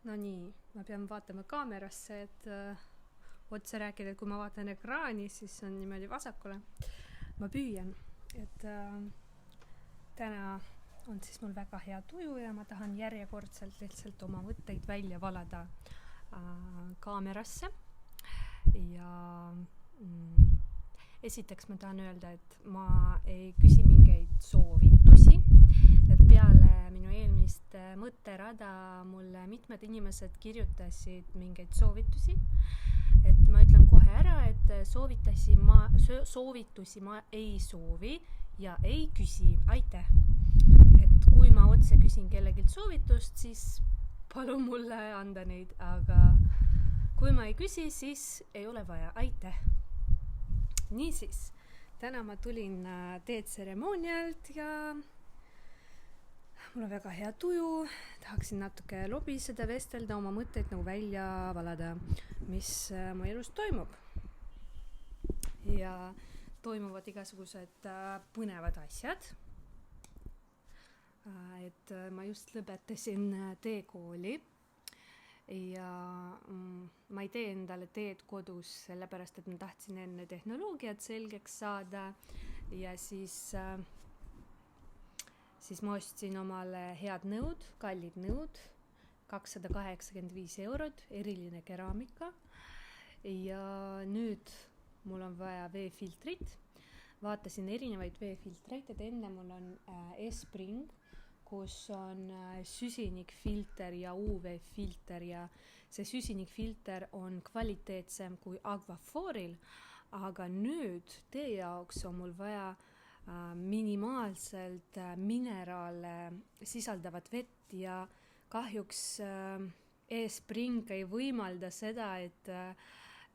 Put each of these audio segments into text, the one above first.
No nii, ma pean vaatama kaamerasse, et otse rääkida, et kui ma vaatan ekraani, siis on niimoodi vasakule. Ma püüan, et täna on siis mul väga hea tuju ja ma tahan järjekordselt lihtsalt oma mõtteid välja valada kaamerasse. Ja esiteks ma tahan öelda, et ma ei küsi mingeid soovitusi, et peale minu eelmist mõtterada mulle mitmed inimesed kirjutasid mingeid soovitusi, et ma ütlen kohe ära, et soovitusi ma ei soovi ja ei küsi, aitäh. Et kui ma otse küsin kellegilt soovitust, siis palun mulle anda neid, aga kui ma ei küsi, siis ei ole vaja, aitäh. Niisiis, täna ma tulin teetseremoonialt ja mul on väga hea tuju, tahaksin natuke lobiseda, vestelda, oma mõtteid nagu välja valada, mis mu elus toimub. Ja toimuvad igasugused põnevad asjad. Et ma just lõpetasin teekooli ja ma ei tee endale teed kodus, sellepärast et ma tahtsin enne tehnoloogiat selgeks saada ja siis ma ostsin omale head nõud, kallid nõud, 285 €, eriline keraamika ja nüüd mul on vaja veefiltrit. Vaatasin erinevaid veefiltreid, et enne mul on E-Spring, kus on süsinikfilter ja UV-filter ja see süsinikfilter on kvaliteetsem kui Aquaphoril, aga nüüd tee jaoks on mul vaja minimaalselt mineraale sisaldavat vett ja kahjuks E-Spring ei võimalda seda, et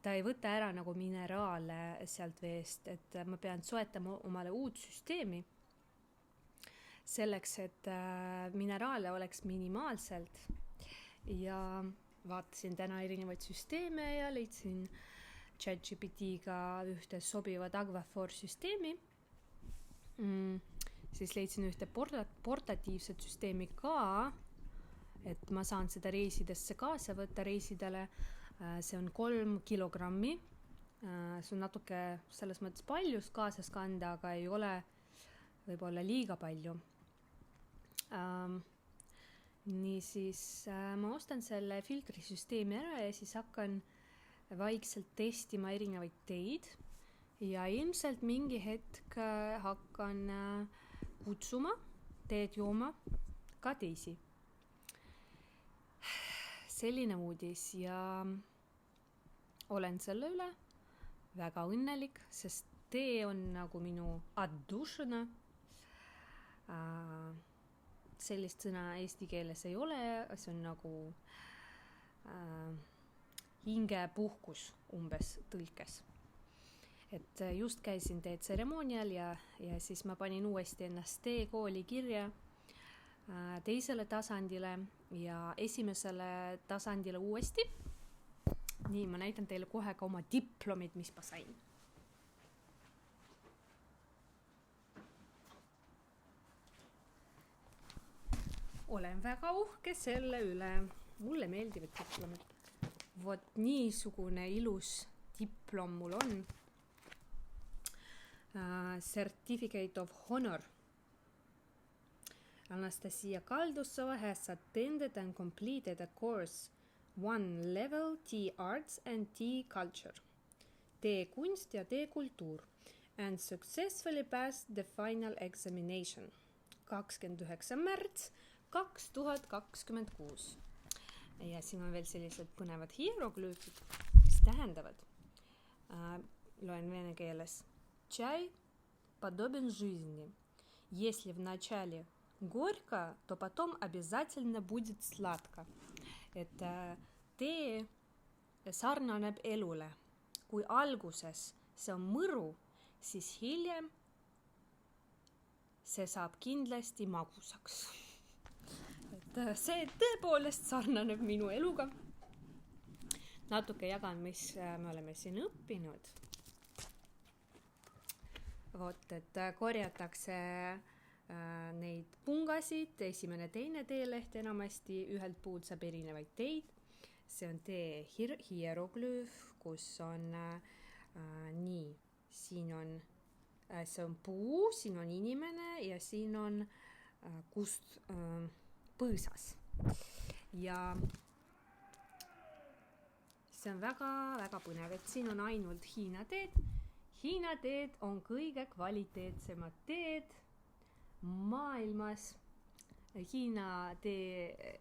ta ei võta ära nagu mineraale sealt veest, et ma pean soetama omale uut süsteemi selleks, et mineraale oleks minimaalselt ja vaatasin täna erinevaid süsteeme ja leidsin ChatGPT-ga ühte sobivat Aquaphor süsteemi. Siis leidsin ühte portatiivset süsteemi ka, et ma saan seda reisidesse kaasa võtta reisidele. See on 3 kilogrammi. See on natuke selles mõttes paljus kaasas kanda, aga ei ole võib-olla liiga palju. Niisiis ma ostan selle filtrisüsteemi ära ja siis hakkan vaikselt testima erinevaid teid ja ilmselt mingi hetk hakkan kutsuma teed jooma ka teisi. Selline uudis ja olen selle üle väga õnnelik, sest tee on nagu minu atdušana. Sellist sõna eesti keeles ei ole, see on nagu hingepuhkus umbes tõlkes. Et just käisin teetseremoonial ja siis ma panin uuesti ennast teekooli kirja teisele tasandile ja esimesele tasandile uuesti. Nii, ma näitan teile kohe ka oma diplomid, mis ma sain. Olen väga uhke selle üle. Mulle meeldivad diplomid. Vot niisugune ilus diplom mul on. Certificate of Honor. Anastasia Kaldusova has attended and completed a course 1 level Tea Arts and Tea Culture. Teekunst ja teekultuur and successfully passed the final examination. 29. märts 2026. Ja siin on veel sellised põnevad hieroglüüfid, mis tähendavad. Loen vene keeles. Чай подобен жизни. Если в начале горько, то потом обязательно будет sladka. Et tee sarnaneb elule. Kui alguses see on mõru, siis hiljem see saab kindlasti magusaks. Et see tõepoolest sarnaneb minu eluga. Natuke jagan, mis me oleme siin õppinud. Vot, et korjatakse neid pungasid, esimene, teine teeleht enamasti, ühelt puult saab erinevaid teid. See on tee hieroglüüf, kus on nii, siin on, see on puu, siin on inimene ja siin on kust põõsas. Ja see on väga-väga põnev, et siin on ainult Hiina teed. Hiina teed on kõige kvaliteetsemad teed maailmas. Hiina tee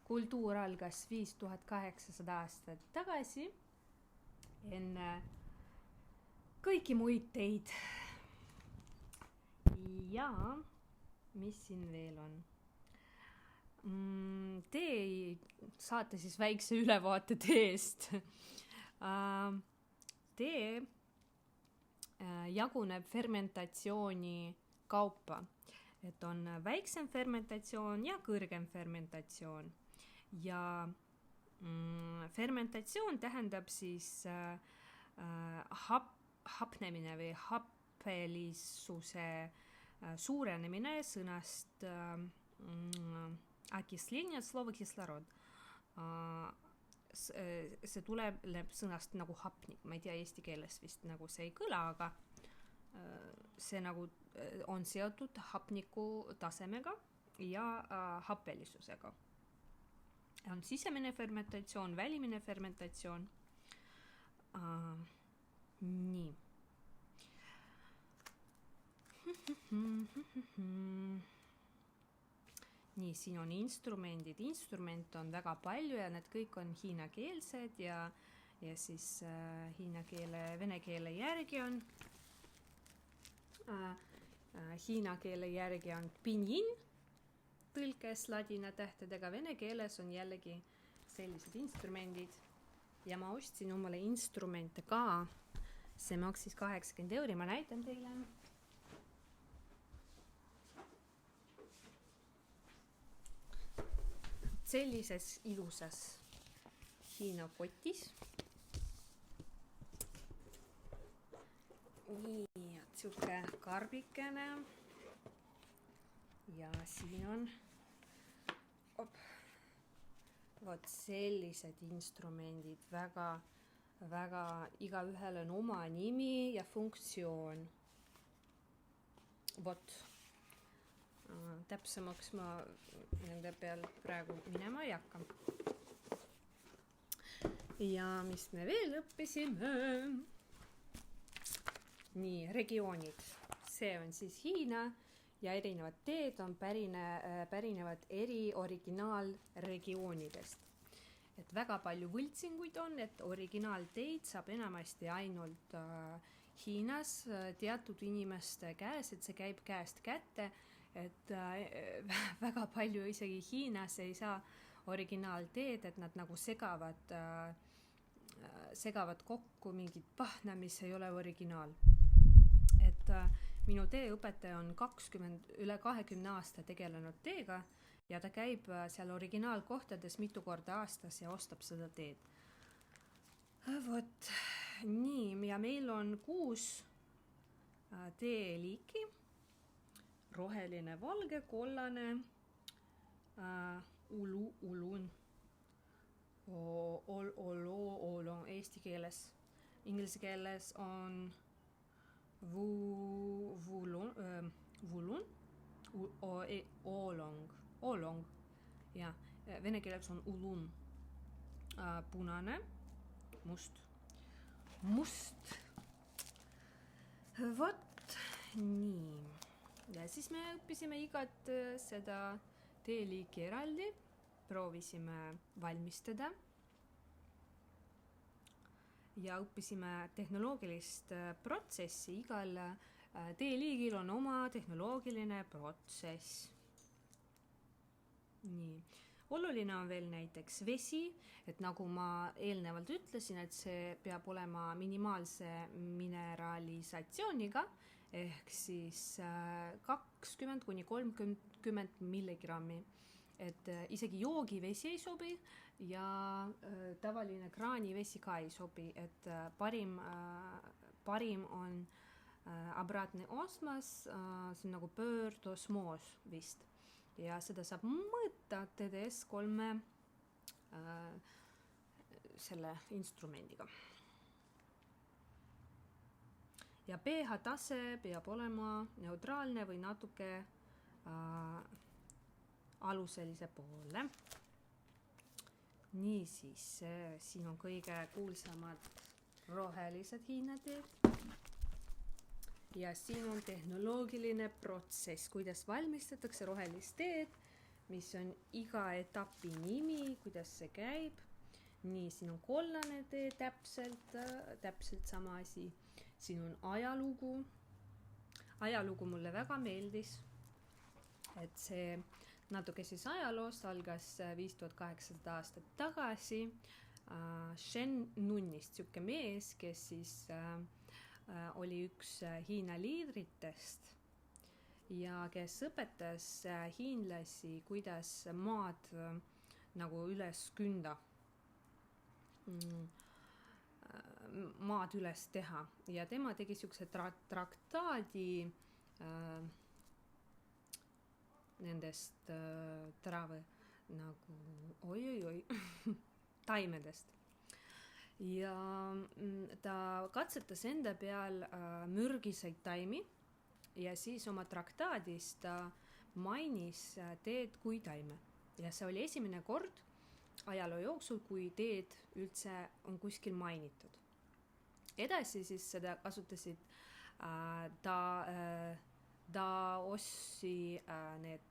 kultuur algas 5800 aastat tagasi enne kõiki muid teid. Ja mis siin veel on? Te saate siis väikse ülevaate teest. Tee jaguneb fermentatsiooni kaupa, et on väiksem fermentatsioon ja kõrgem fermentatsioon. Ja fermentatsioon tähendab siis hapnemine või happelisuse suurenemine sõnast окисление, слово кислород. See tuleb sõnast nagu hapnik, ma ei tea, eesti keeles vist nagu see ei kõla, aga see nagu on seotud hapniku tasemega ja happelisusega. On sisemine fermentatsioon, välimine fermentatsioon. Nii. Nii, siin on instrumendid. Instrument on väga palju ja need kõik on hiinakeelsed ja siis hiina keele, vene keele järgi on hiina keele järgi on pinyin tõlkes ladina tähtedega, vene keeles on jällegi sellised instrumendid ja ma ostsin omale instrumente ka. See maksis 80 €, ma näitan teile. Sellises ilusas Hiina kotis. Nii, siuke karbikene. Ja siin on vot sellised instrumendid, väga igaühel on oma nimi ja funktsioon. Vot. Täpsemaks ma nende peal praegu minema ei hakka. Ja mis me veel õppisime? Nii, regioonid. See on siis Hiina ja erinevad teed on pärinevad eri originaalregioonidest. Et väga palju võltsinguid on, et originaalteid saab enamasti ainult Hiinas teatud inimeste käes, et see käib käest kätte. Et väga palju isegi Hiinas ei saa originaalteed, et nad nagu segavad kokku mingit pahna, mis ei ole originaal. Et minu teeõpetaja on üle 20 aasta tegelenud teega ja ta käib seal originaalkohtades mitu korda aastas ja ostab seda teed. Vot, nii, ja meil on 6 teeliiki. Roheline, valge, kollane, ulun, olon eesti keeles. Inglise keeles on olong. Ja vene keeles on ulun. Punane, must. Vot, nii. Ja siis me õppisime igat seda teeliiki eraldi, proovisime valmistada ja õppisime tehnoloogilist protsessi. Igal teeliigil on oma tehnoloogiline protsess. Nii. Oluline on veel näiteks vesi, et nagu ma eelnevalt ütlesin, et see peab olema minimaalse mineralisatsiooniga, ehk siis 20–30 milligrammi. Et isegi joogivesi ei sobi ja tavaline kraanivesi ka ei sobi, et parim on обратный osmos, see on nagu pöördosmoos vist. Ja seda saab mõõta TDS3 selle instrumendiga. Ja pH tase peab olema neutraalne või natuke aluselise poole. Niisiis, siin on kõige kuulsamad rohelised hiinateed. Ja siin on tehnoloogiline protsess, kuidas valmistatakse rohelist teed, mis on iga etapi nimi, kuidas see käib. Nii, siin on kollane tee täpselt sama asi. Siin on ajalugu. Ajalugu mulle väga meeldis, et see natuke siis ajaloost algas 5800 aastat tagasi. Shen Nunist, siuke mees, kes siis oli üks Hiina liidritest ja kes õpetas hiinlasi, kuidas maad nagu üles künda, maad üles teha. Ja tema tegi siukse traktaadi nendest nagu taimedest. Ja ta katsetas enda peal mürgiseid taimi ja siis oma traktaadis ta mainis teed kui taime. Ja see oli esimene kord ajaloo jooksul, kui teed üldse on kuskil mainitud. Edasi siis seda kasutasid Daossi need,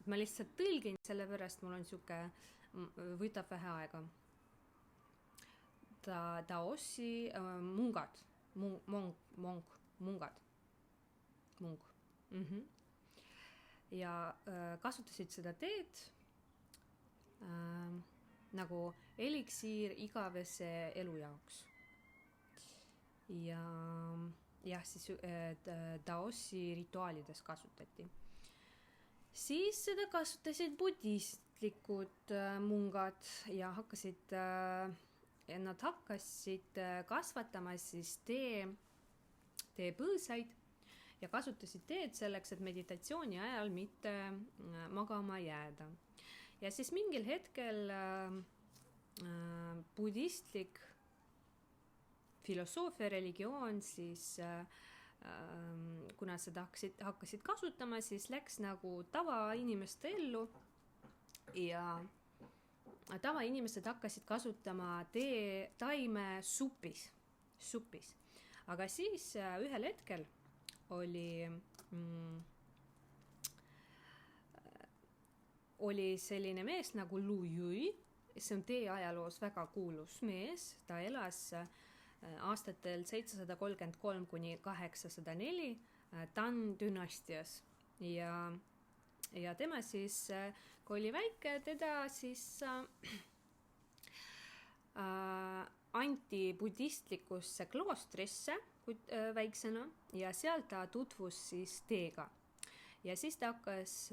ma lihtsalt tõlgin, sellepärast mul on siuke, võtab vähe aega. Daossi mungad, mungad. Ja kasutasid seda teed nagu eliksiir igavese elu jaoks. Ja siis Daossi rituaalides kasutati. Siis seda kasutasid budistlikud mungad ja nad hakkasid kasvatama siis teepõõsaid ja kasutasid teed selleks, et meditatsiooni ajal mitte magama jääda. Ja siis mingil hetkel budistlik filosoofia, religioon siis, kuna seda hakkasid kasutama, siis läks nagu tavainimeste ellu ja tavainimesed hakkasid kasutama taime supis. Aga siis ühel hetkel oli selline mees nagu Lu Yui, see on tee ajaloos väga kuulus mees, ta elas aastatel 733 kuni 804 Tang dünastias ja tema siis, kui oli väike, teda siis anti budistlikusse kloostrisse väiksena ja seal ta tutvus siis teega. Ja siis ta hakkas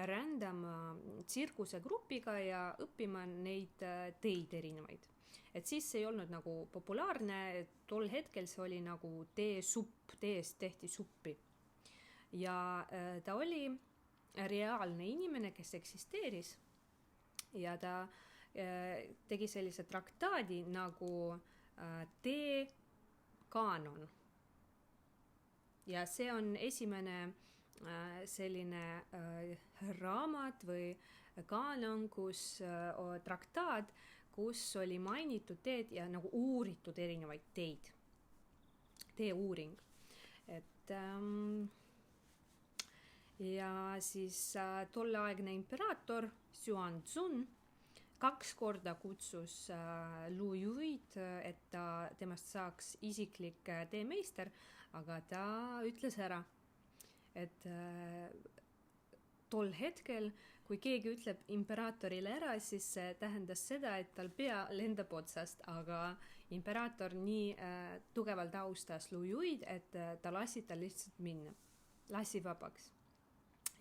rändama tsirkusegrupiga ja õppima neid teid erinevaid. Et siis see ei olnud nagu populaarne, tol hetkel see oli nagu teesupp, teest tehti suppi. Ja ta oli reaalne inimene, kes eksisteeris ja ta tegi sellise traktaadi nagu tee kaanon. Ja see on esimene selline raamat või kaanon, traktaat, kus oli mainitud teed ja nagu uuritud erinevaid teid. Teeuuring. Et ja siis tolleaegne imperaator Xuanzun 2 korda kutsus Lu Yuid, et temast saaks isiklik teemeister, aga ta ütles ära, et tol hetkel, kui keegi ütleb imperaatorile ära, siis see tähendas seda, et tal pea lendab otsast, aga imperaator nii tugevalt austas Lu Yuid, et ta lasi tal lihtsalt minna, lasi vabaks.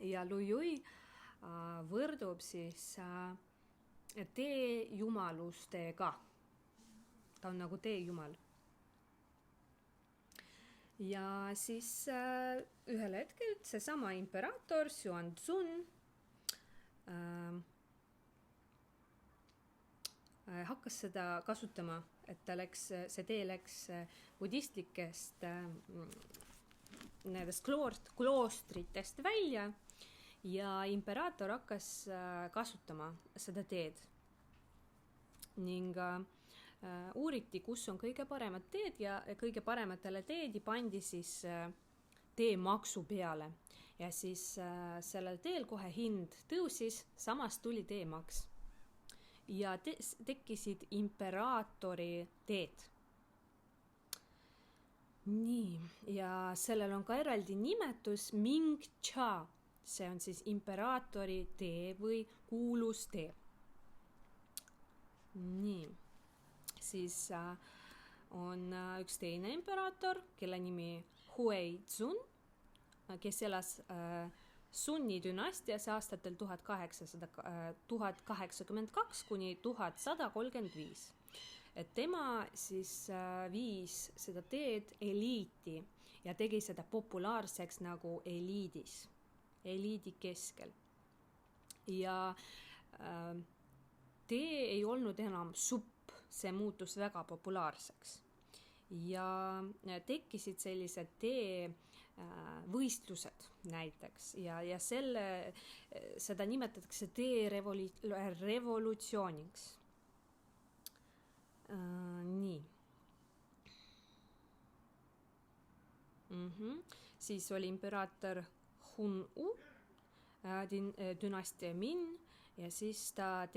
Ja Lu Yui võrdub siis teejumalustega. Ta on nagu teejumal. ja siis ühel hetkel seesama imperaator Xuanzun hakkas seda kasutama, et see tee läks budistlikest nendest kloostritest välja ja imperaator hakkas kasutama seda teed ning uuriti, kus on kõige paremad teed ja kõige parematele teedi pandi siis teemaksu peale ja siis sellel teel kohe hind tõusis, samas tuli teemaks ja tekkisid imperaatori teed. Nii, ja sellel on ka eraldi nimetus Ming Cha, see on siis imperaatori tee või kuulus tee. Nii, siis on üks teine imperaator, kelle nimi Huizun, kes elas Sunni dünastias aastatel 1082 kuni 1135. Et tema siis viis seda teed eliiti ja tegi seda populaarseks nagu eliidi keskel. Ja tee ei olnud enam supp, see muutus väga populaarseks. Ja tekkisid sellised teevõistlused näiteks ja seda nimetatakse tee revolutsiooniks. Nii. Siis oli imperaator Hun-U, dünastia Min ja siis ta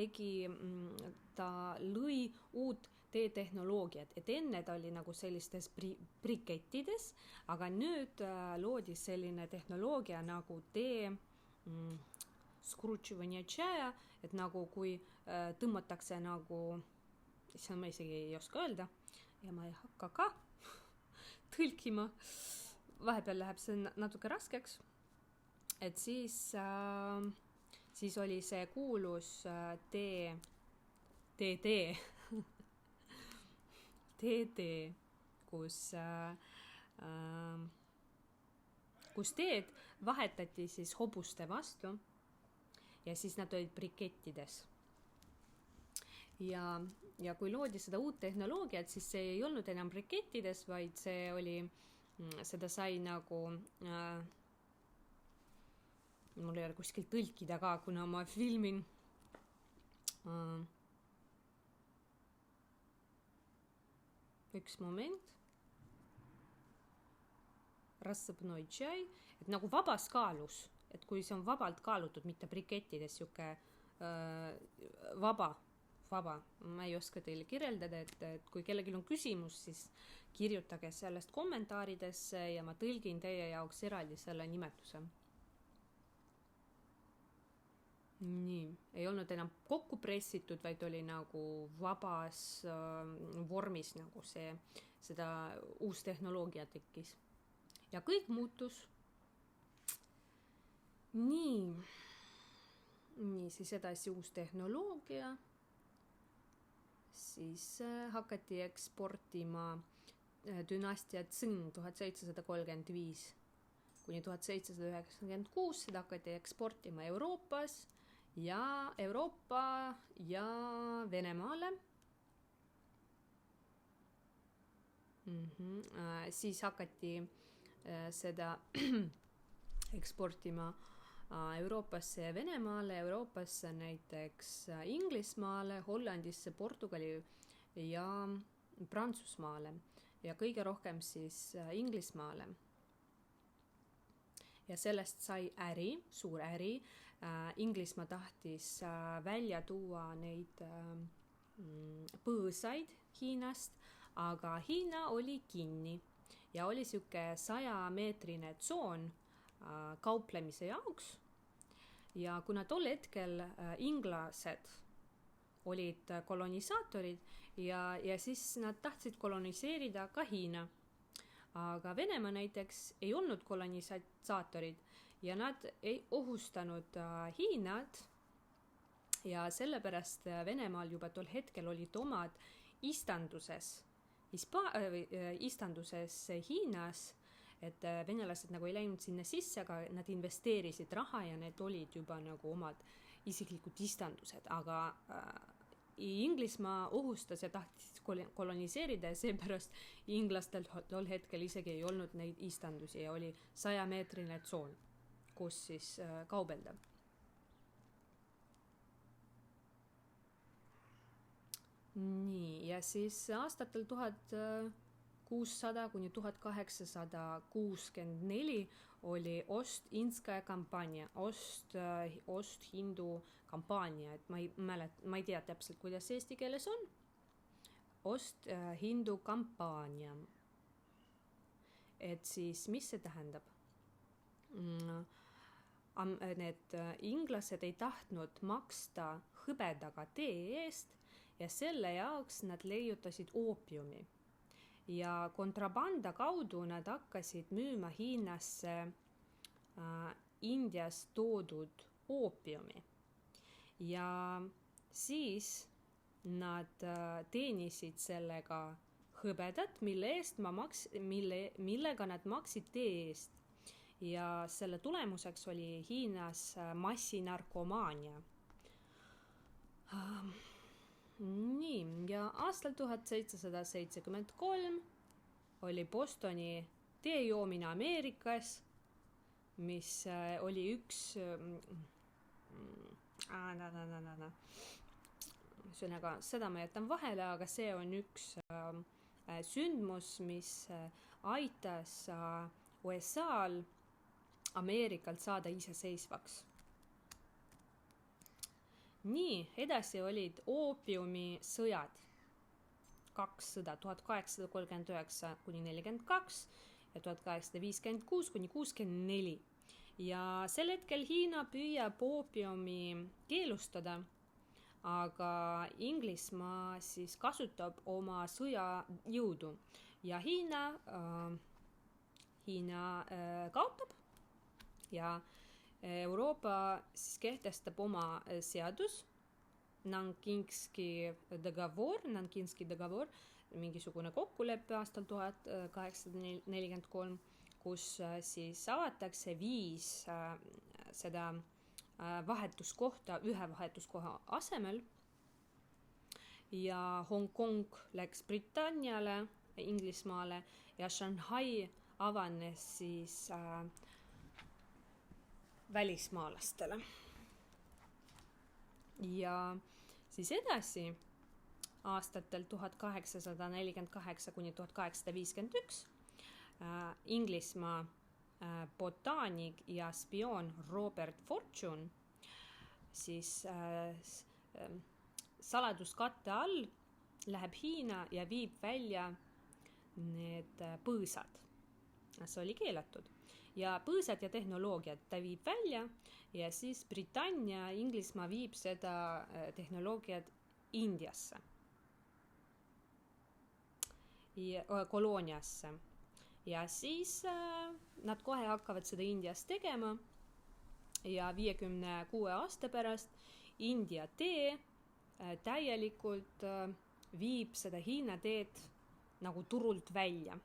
lõi uut teetehnoloogiat, et enne ta oli nagu sellistes brikettides, aga nüüd loodi selline tehnoloogia nagu tee skrutšivanja tšaja, et nagu kui tõmmatakse nagu, ma isegi ei oska öelda ja ma ei hakka ka tõlkima, vahepeal läheb see natuke raskeks, et siis oli see kuulus TD, kus teed vahetati siis hobuste vastu ja siis nad olid brikettides. Ja kui loodi seda uut tehnoloogiat, siis see ei olnud enam brikettides, vaid seda sai nagu, mul ei ole kuskil tõlkida ka, kuna ma filmin. Üks moment. Rassapnoi tšai, et nagu vabas kaalus, et kui see on vabalt kaalutud, mitte brikettides, siuke vaba, ma ei oska teile kirjeldada, et kui kellelgi on küsimus, siis kirjutage sellest kommentaaridesse ja ma tõlgin teie jaoks eraldi selle nimetuse. Nii, ei olnud enam kokku pressitud, vaid oli nagu vabas vormis, nagu seda uus tehnoloogia tekkis. Ja kõik muutus. Nii, siis edasi uus tehnoloogia. Siis hakati eksportima dünastia Tsing 1735 kuni 1796, seda hakati eksportima Euroopas ja Venemaale. Siis hakati seda eksportima Euroopasse ja Venemaale, Euroopasse näiteks Inglismaale, Hollandisse, Portugali ja Prantsusmaale ja kõige rohkem siis Inglismaale. Ja sellest sai suur äri. Inglismaa tahtis välja tuua neid põõsaid Hiinast, aga Hiina oli kinni ja oli siuke 100-meetrine tsoon kauplemise jaoks. Ja kuna tol hetkel inglased olid kolonisaatorid ja siis nad tahtsid koloniseerida ka Hiina. Aga Venemaa näiteks ei olnud kolonisaatorid ja nad ei ohustanud Hiinat ja sellepärast Venemaal juba tol hetkel olid omad istanduses Hiinas et venelased nagu ei läinud sinna sisse, aga nad investeerisid raha ja need olid juba nagu omad isiklikud istandused, aga Inglismaa ohustas ja tahtis koloniseerida ja seepärast inglastel tol hetkel isegi ei olnud neid istandusi ja oli 100-meetrine tsoon, kus siis kaubelda. Nii, ja siis aastatel 1600 kuni 1864 oli Ost-Inskaja kampaania, Ost-Hindu kampaania, et ma ei tea täpselt, kuidas eesti keeles on. Ost-Hindu kampaania. Et siis, mis see tähendab? Need inglased ei tahtnud maksta hõbedaga tee eest ja selle jaoks nad leiutasid oopiumi. Ja kontrabanda kaudu nad hakkasid müüma Hiinasse Indiast toodud oopiumi. Ja siis nad teenisid sellega hõbedat, millega nad maksid tee eest. Ja selle tulemuseks oli Hiinas massinarkomaania. Nii, ja aastal 1773 oli Bostoni teejoomine Ameerikas, mis oli üks ühesõnaga, seda ma jätan vahele, aga see on üks sündmus, mis aitas USA-l Ameerikalt saada iseseisvaks. Nii, edasi olid oopiumisõjad. 2 sõda, 1839 kuni 42 ja 1856 kuni 64. Ja sel hetkel Hiina püüab oopiumi keelustada, aga Inglismaa siis kasutab oma sõjajõudu ja Hiina kaotab ja Euroopa siis kehtestab oma seadus, Nankinski dogovor, mingisugune kokkulepe aastal 1843, kus siis avatakse 5 seda vahetuskohta ühe vahetuskoha asemel ja Hongkong läks Britanniale, Inglismaale ja Shanghai avanes siis välismaalastele. Ja siis edasi aastatel 1848 kuni 1851 Inglismaa botaanik ja spioon Robert Fortune siis saladuskatte all läheb Hiina ja viib välja need põõsad. See oli keelatud. Ja põõsad ja tehnoloogiad ta viib välja ja siis Britannia, Inglismaa viib seda tehnoloogiat Indiasse, kolooniasse. Ja siis nad kohe hakkavad seda Indias tegema ja 56 aasta pärast India tee täielikult viib seda Hiina teed nagu turult välja.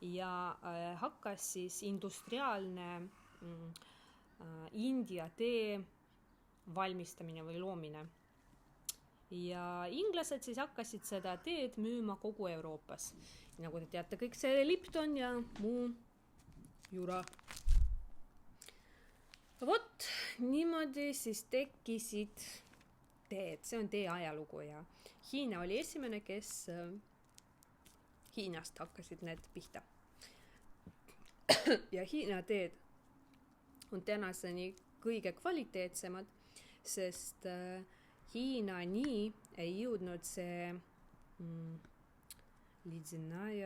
Ja hakkas siis industriaalne India tee valmistamine või loomine. Ja inglased siis hakkasid seda teed müüma kogu Euroopas. Nagu te teate, kõik see Lipton ja muu jura. Vot, niimoodi siis tekkisid teed. See on tee ajalugu ja Hiina oli esimene, kes Hiinast hakkasid need pihta. Ja Hiina teed on tänaseni kõige kvaliteetsemad, sest Hiinani ei jõudnud see ледяной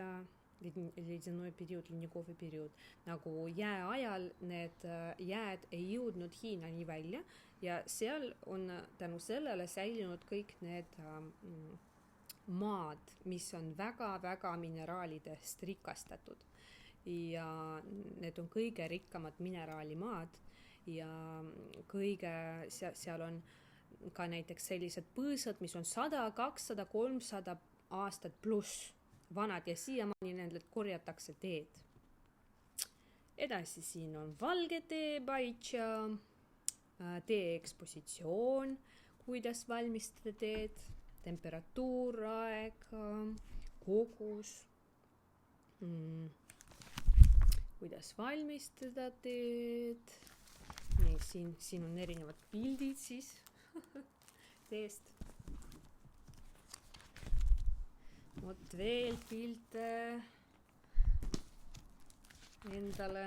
период, ледниковый период. Nagu jääajal need jääd ei jõudnud Hiinani välja ja seal on tänu sellele säilinud kõik need maad, mis on väga-väga mineraalidest rikastatud. Ja need on kõige rikkamad mineraalimaad ja seal on ka näiteks sellised põõsad, mis on 100, 200, 300 aastat pluss vanad ja siiamaani nendelt korjatakse teed. edasi siin on valge tee, baitša, tee ekspositsioon, kuidas valmistada teed, temperatuur, aeg, kogus, kuidas valmistada teed. Nii, siin on erinevad pildid siis teest. Vot veel pilte endale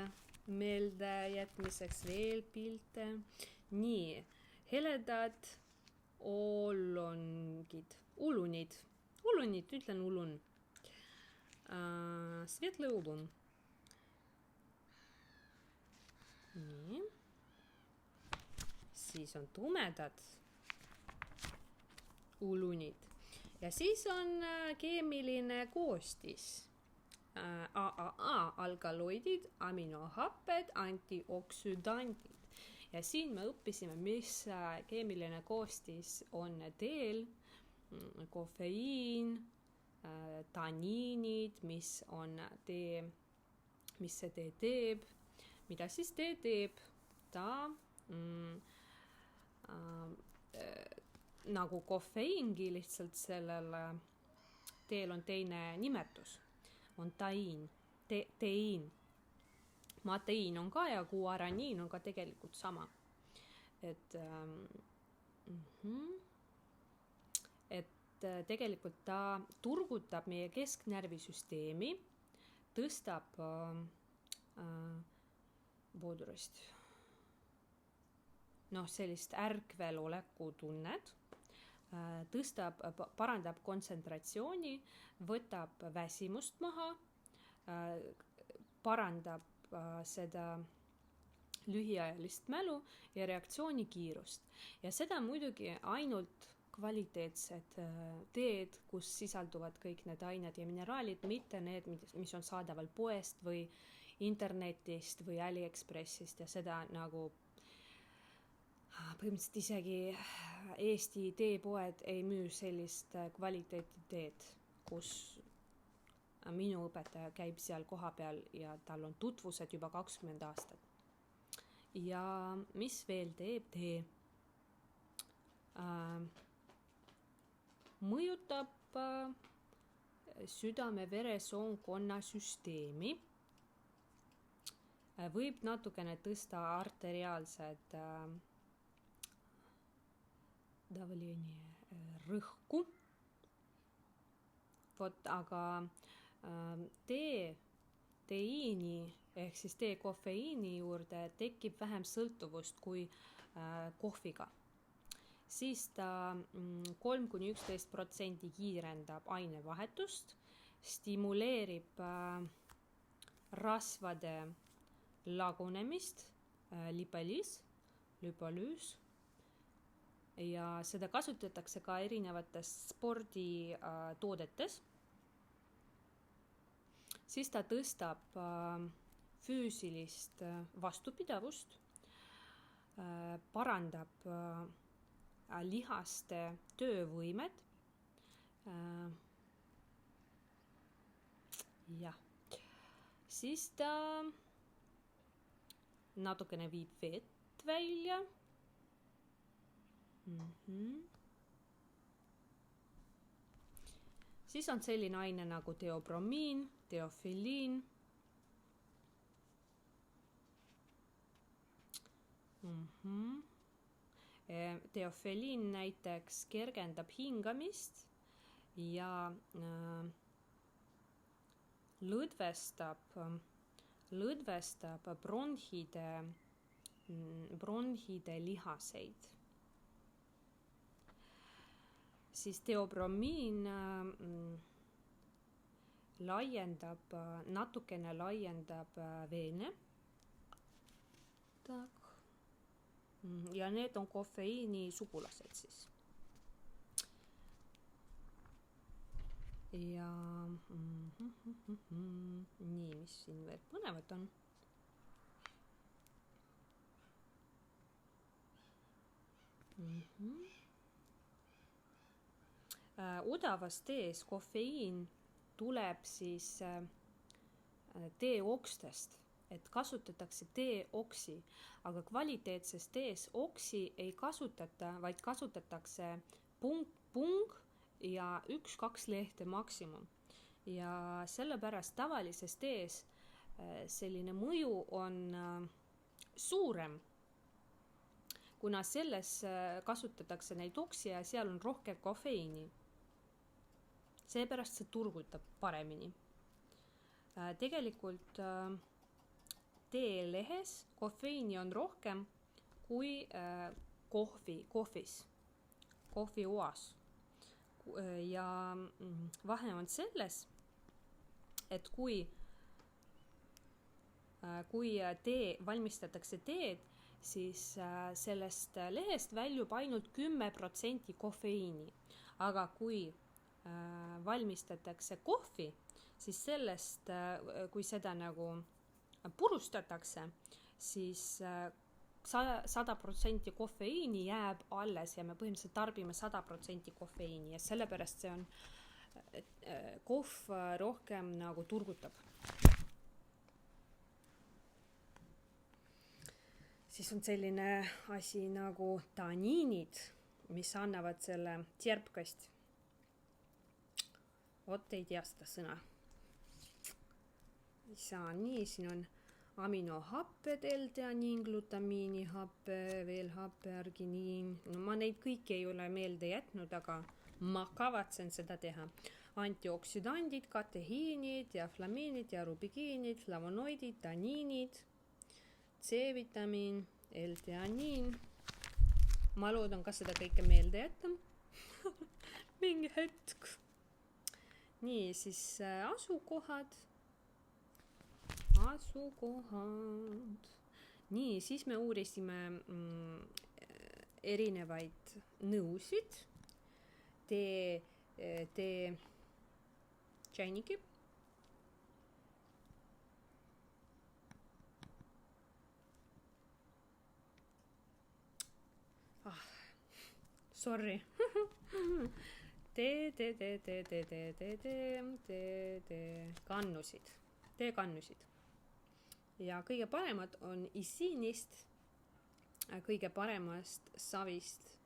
meelde jätmiseks, veel pilte. Nii, heledad ulunid, ütlen ulun. Sветлый улун. Nii. Siis on tumedad ulunid. Ja siis on keemiline koostis. AAA, alkaloidid, aminohapped, antioksüdandid. Ja siin me õppisime, mis keemiline koostis on teel, kofeiin, taniinid, mis on tee, mis see tee teeb, mida siis tee teeb. Ta nagu kofeiingi, lihtsalt sellele teel on teine nimetus, on taiin, teiin. Mateiin on ka ja guaraniin on ka tegelikult sama. Et tegelikult ta turgutab meie kesknärvisüsteemi, tõstab sellist ärkveloleku tunnet, parandab kontsentratsiooni, võtab väsimust maha, parandab seda lühiajalist mälu ja reaktsioonikiirust. Ja seda muidugi ainult kvaliteetsed teed, kus sisalduvad kõik need ained ja mineraalid, mitte need, mis on saadaval poest või internetist või AliExpressist ja seda nagu põhimõtteliselt isegi Eesti teepoed ei müü sellist kvaliteeti teed, kus minu õpetaja käib seal kohapeal ja tal on tutvused juba 20 aastat. Ja mis veel teeb tee? Mõjutab südame-veresoonkonna süsteemi. Võib natukene tõsta arteriaalsed rõhku. Aga teiini ehk siis kofeiini juurde tekib vähem sõltuvust kui kohviga. Siis ta 3–11% kiirendab ainevahetust, stimuleerib rasvade lagunemist, lipolüüs, ja seda kasutatakse ka erinevates sporditoodetes. Siis ta tõstab füüsilist vastupidavust, parandab lihaste töövõimet. Siis ta natukene viib vett välja. Siis on selline aine nagu teobromiin, teofiliin. Teofiliin näiteks kergendab hingamist ja lõdvestab bronhide lihaseid. Siis teobromiin natukene laiendab veene. Tak. Ja need on kofeiini sugulased siis. Ja nii, mis siin veel põnevat on? Odavas tees kofeiin tuleb siis teeokstest et kasutatakse teeoksi, aga kvaliteetses tees oksi ei kasutata, vaid kasutatakse pung ja 1-2 lehte maksimum. Ja sellepärast tavalises tees selline mõju on suurem, kuna selles kasutatakse neid oksi ja seal on rohkem kofeiini. Seepärast see turgutab paremini. Tegelikult teelehes kofeiini on rohkem kui kohvioas. Ja vahe on selles, et kui valmistatakse teed, siis sellest lehest väljub ainult 10% kofeiini. Aga kui valmistatakse kohvi, siis sellest, kui seda nagu purustatakse, siis 100% kofeiini jääb alles ja me põhimõtteliselt tarbime 100% kofeiini ja sellepärast see on kohv rohkem nagu turgutab. Siis on selline asi nagu taniinid, mis annavad selle tjerpkast. Ei tea seda sõna. Ei saa nii, siin on aminohapped, L-teaniin, glutamiinihappe, veel happe, arginiin. No ma neid kõiki ei ole meelde jätnud, aga ma kavatsen seda teha. Antioksidandid, katehiinid ja flamiinid ja rubikiinid, flavonoidid, taniinid, C-vitamiin, L-teaniin. Ma loodan ka seda kõike meelde jätta. Mingi hetk. Nii, siis asukohad. Nii, siis me uurisime erinevaid nõusid. Tee tšainiki. Sorry. Teekannusid. Ja kõige paremad on isiinist, kõige paremast savist.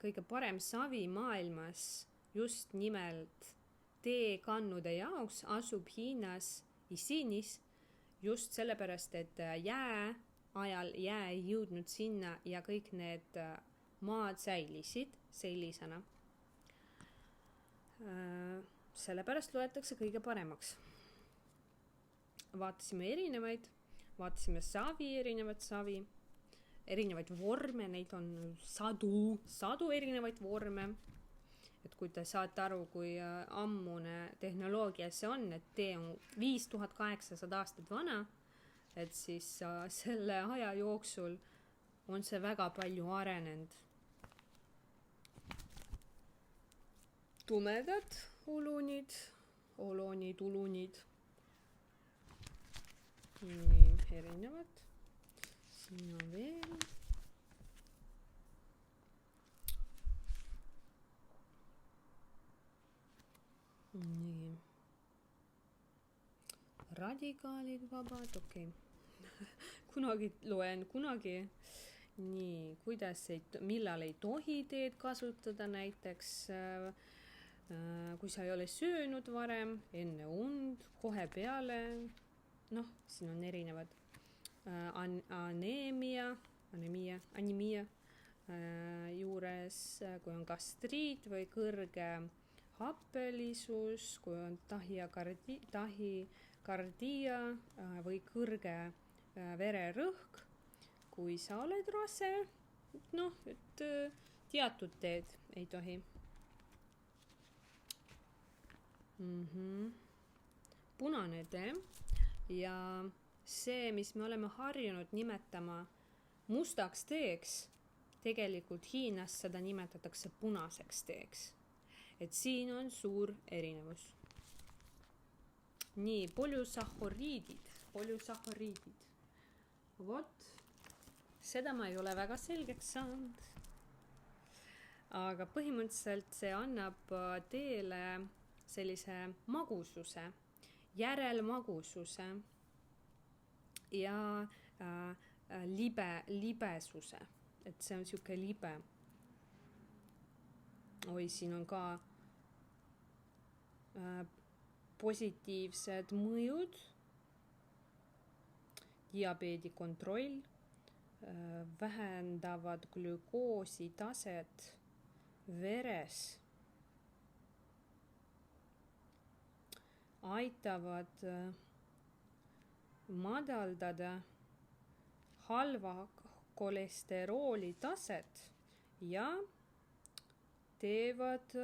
Kõige parem savi maailmas just nimelt teekannude jaoks asub Hiinas isiinis just sellepärast, et jää ajal jää ei jõudnud sinna ja kõik need maad säilisid sellisena. Sellepärast loetakse kõige paremaks. Vaatasime erinevaid vorme, neid on sadu erinevaid vorme. Et kui te saate aru, kui ammune tehnoloogia see on, et tee on 5800 aastat vana, et siis selle aja jooksul on see väga palju arenenud. Tumedad ulunid, ulunid. Nii, erinevad. Siin on veel. Nii. Radikaalid vabad, okei. Kunagi. Nii, millal ei tohi teed kasutada näiteks, kui sa ei ole söönud varem, enne und, kohe peale, siin on erinevad aneemia juures, kui on gastriit või kõrge happelisus, kui on tahikardia või kõrge vererõhk, kui sa oled rase, et teatud teed ei tohi. Punane tee ja see, mis me oleme harjunud nimetama mustaks teeks, tegelikult Hiinas seda nimetatakse punaseks teeks. Et siin on suur erinevus. Nii, polüsahhariidid. Vot, seda ma ei ole väga selgeks saanud. Aga põhimõtteliselt see annab teele sellise magususe, järelmagususe. ja libesuse, et see on sihuke libe. Oi, siin on ka positiivsed mõjud, diabeedi kontroll, vähendavad glükoosi taset veres, aitavad madaldada halva kolesterooli taset ja teevad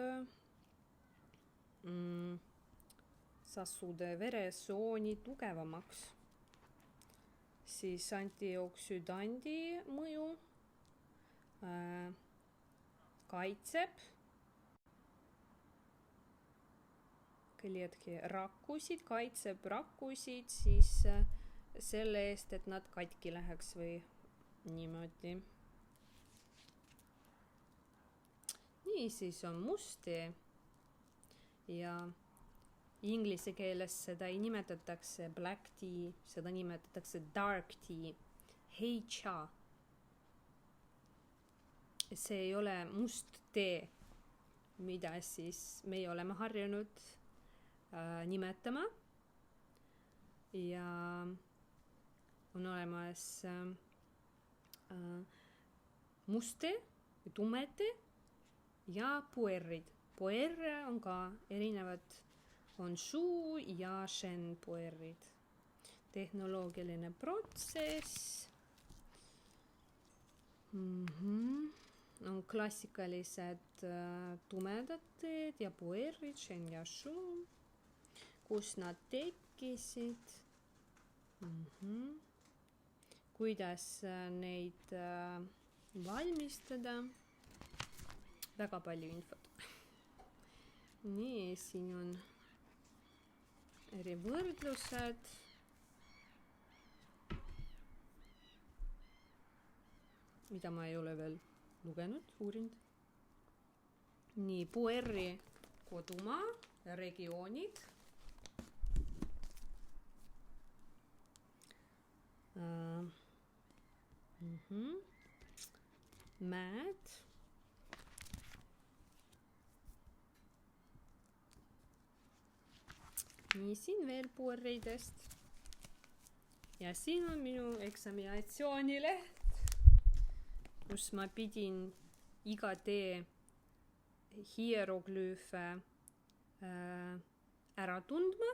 sassude veresooni tugevamaks. Siis antioksüdandi mõju kaitseb rakkusid, kaitseb rakkusid siis selle eest, et nad katki läheks või niimoodi. Nii, siis on must tee ja inglise keeles seda ei nimetatakse black tea, seda nimetatakse dark tea, heicha. See ei ole must tee, mida siis meie oleme harjunud nimetama. Ja on olemas must tee, tume tee ja puerrid. Puerre on ka erinevad, on shu ja shen puerrid. Tehnoloogiline protsess. On klassikalised tumedad teed ja puerrid, shen ja shu, kus nad tekkisid. Kuidas neid valmistada. Väga palju infot. Nii, siin on eri võrdlused. Mida ma ei ole veel lugenud, uurinud. Nii, puerri kodumaa, regioonid. Mäed. Nii, siin veel puerridest. Ja siin on minu eksaminatsioonileht, kus ma pidin iga tee hieroglüüfe ära tundma.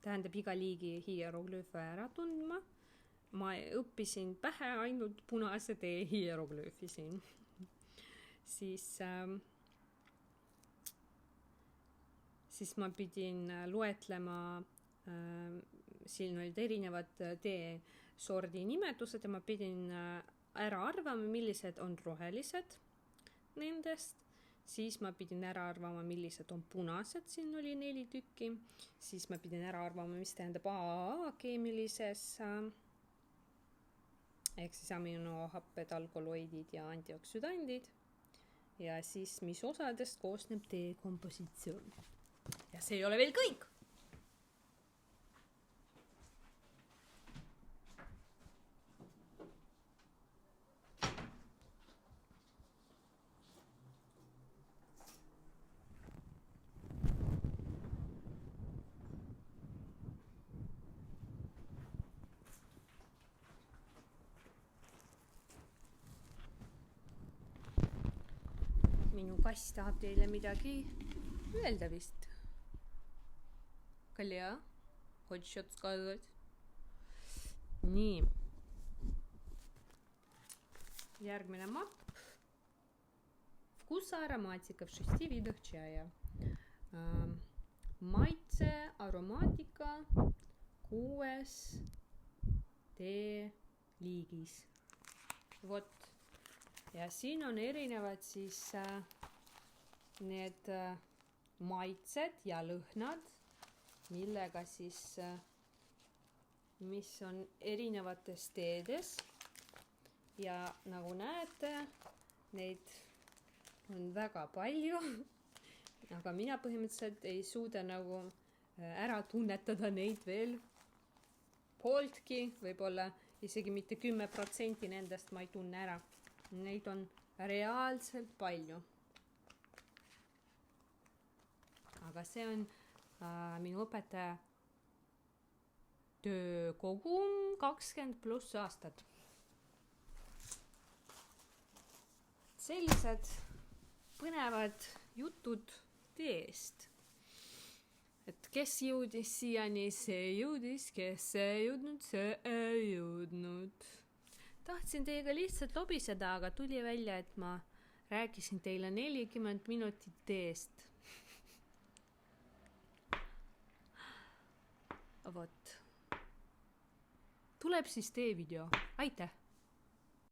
Tähendab, iga liigi hieroglüüfe ära tundma. Ma õppisin pähe ainult punase tee hieroglüüfi siin. Siis ma pidin loetlema, siin olid erinevad tee sordi nimetused ja ma pidin ära arvama, millised on rohelised nendest. Siis ma pidin ära arvama, millised on punased, siin oli 4 tükki. Siis ma pidin ära arvama, mis tähendab AAA keemilises, ehk siis aminohapped, alkaloidid ja antioksüdandid. Ja siis, mis osadest koosneb tee kompositsioon. Ja see ei ole veel kõik. Minu kass tahab teile midagi öelda vist. Kalja, хочешь что-то сказать? Nii. Järgmine mapp. Вкус ароматика в 6 видах чая. Maitse, aromaatika 6 tee liigis. Vot. Ja siin on erinevad siis need maitsed ja lõhnad, millega siis, mis on erinevates teedes. Ja nagu näete, neid on väga palju, aga mina põhimõtteliselt ei suuda nagu ära tunnetada neid veel pooltki, võib-olla isegi mitte 10% nendest ma ei tunne ära. Neid on reaalselt palju. Aga see on minu õpetaja töö kogum 20+ aastat. Sellised põnevad jutud teest. Et kes jõudis siiani, see jõudis, kes ei jõudnud, see ei jõudnud. Tahtsin teiega lihtsalt lobiseda, aga tuli välja, et ma rääkisin teile 40 minutit teest. Vot. Tuleb siis tee video. Aitäh!